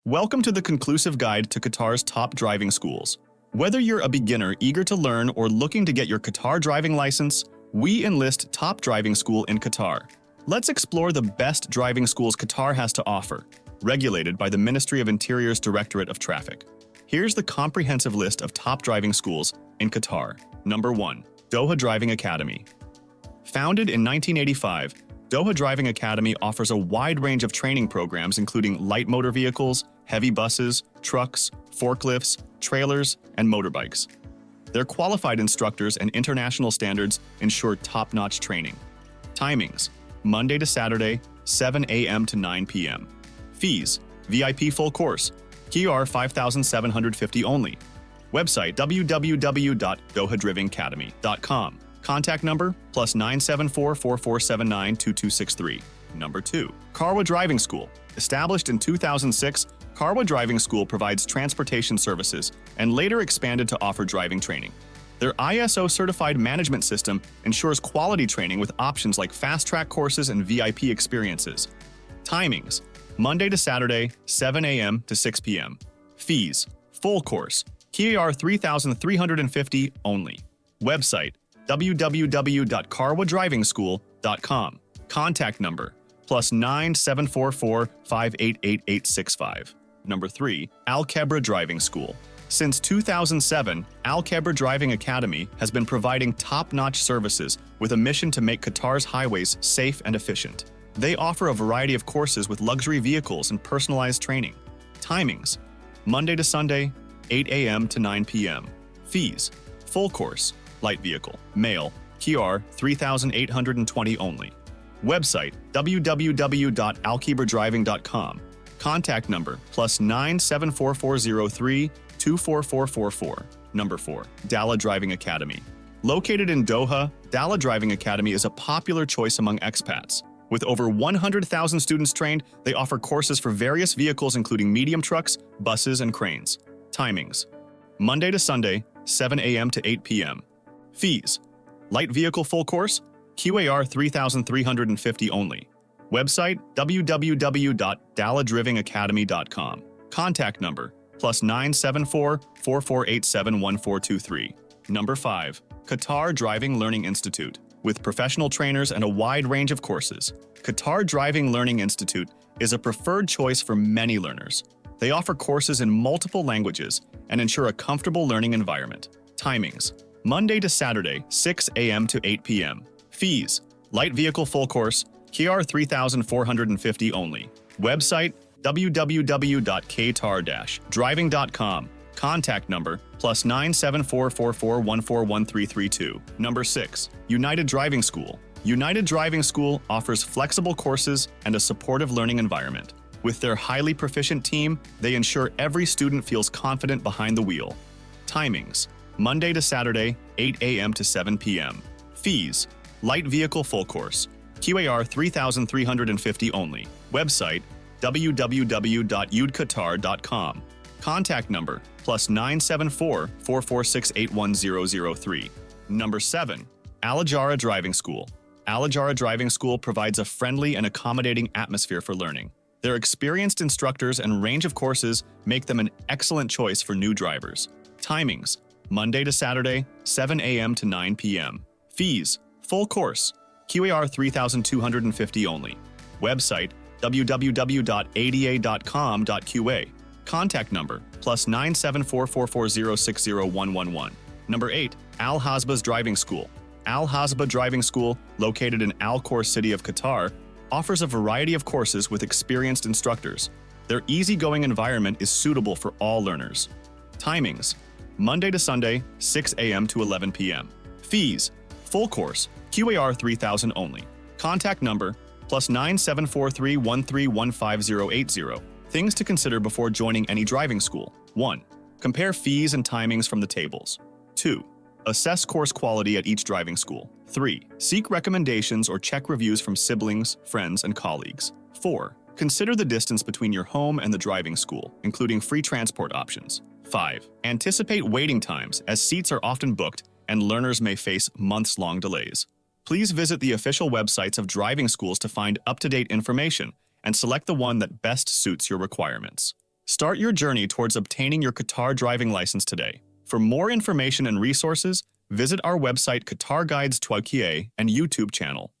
Welcome to the conclusive guide to Qatar's top driving schools. Whether you're a beginner eager to learn or looking to get your Qatar driving license, we enlist Top Driving School in Qatar. Let's explore the best driving schools Qatar has to offer, regulated by the Ministry of Interior's Directorate of Traffic. Here's the comprehensive list of top driving schools in Qatar. Number 1. Doha Driving Academy. Founded in 1985, Doha Driving Academy offers a wide range of training programs including light motor vehicles, heavy buses, trucks, forklifts, trailers, and motorbikes. Their qualified instructors and international standards ensure top-notch training. Timings: Monday to Saturday, 7 a.m. to 9 p.m. Fees: VIP full course, QR 5,750 only. Website www.dohadrivingacademy.com. Contact number +974 4479 2263. Number 2. Karwa Driving School. Established in 2006, Karwa Driving School provides transportation services and later expanded to offer driving training. Their ISO-certified management system ensures quality training with options like fast-track courses and VIP experiences. Timings: Monday to Saturday, 7 a.m. to 6 p.m. Fees: full course, QR 3,350 only. Website www.karwadrivingschool.com. Contact number +9744 5888865. Number 3. Alhhasba Driving School. Since 2007, Alhhasba Driving Academy has been providing top-notch services with a mission to make Qatar's highways safe and efficient. They offer a variety of courses with luxury vehicles and personalized training. Timings: Monday to Sunday, 8 a.m. to 9 p.m. Fees: full course, light vehicle, male, QR 3,820 only. Website www.alhhasbadriving.com. Contact number +97443 24444. Number 4. Dallah Driving Academy. Located in Doha, Dallah Driving Academy is a popular choice among expats. With over 100,000 students trained, they offer courses for various vehicles including medium trucks, buses, and cranes. Timings: Monday to Sunday, 7 a.m. to 8 p.m. Fees: light vehicle full course, QAR 3,350 only. Website www.dallahadrivingacademy.com. Contact number +974 4487 1423. Number 5. Qatar Driving Learning Institute. With professional trainers and a wide range of courses, Qatar Driving Learning Institute is a preferred choice for many learners. They offer courses in multiple languages and ensure a comfortable learning environment. Timings: Monday to Saturday, 6 a.m. to 8 p.m. Fees: light vehicle full course, QR 3,450 only. Website www.qatar-driving.com. Contact number +974 44141332. Number 6. United Driving School. United Driving School offers flexible courses and a supportive learning environment. With their highly proficient team, they ensure every student feels confident behind the wheel. Timings: Monday to Saturday, 8 a.m. to 7 p.m. Fees: light vehicle full course, QAR 3,350 only. Website www.udqatar.com. Contact number +974 446 81003. Number 7. Alajar Driving School. Alajar Driving School provides a friendly and accommodating atmosphere for learning. Their experienced instructors and range of courses make them an excellent choice for new drivers. Timings: Monday to Saturday, 7 a.m. to 9 p.m. Fees: full course, QAR 3,250 only. Website www.ada.com.qa. Contact number +974 440 60111. Number 8. Alhhasba's Driving School. Alhhasba Driving School, located in Al Khor City of Qatar, offers a variety of courses with experienced instructors. Their easygoing environment is suitable for all learners. Timings: Monday to Sunday, 6 a.m. to 11 p.m. Fees: full course, QAR 3,000 only. Contact number +974 313 Things to consider before joining any driving school. 1. Compare fees and timings from the tables. 2. Assess course quality at each driving school. 3. Seek recommendations or check reviews from siblings, friends, and colleagues. 4. Consider the distance between your home and the driving school, including free transport options. 5. Anticipate waiting times, as seats are often booked and learners may face months-long delays. Please visit the official websites of driving schools to find up-to-date information and select the one that best suits your requirements. Start your journey towards obtaining your Qatar driving license today. For more information and resources, visit our website Qatar Guides Turkey and YouTube channel.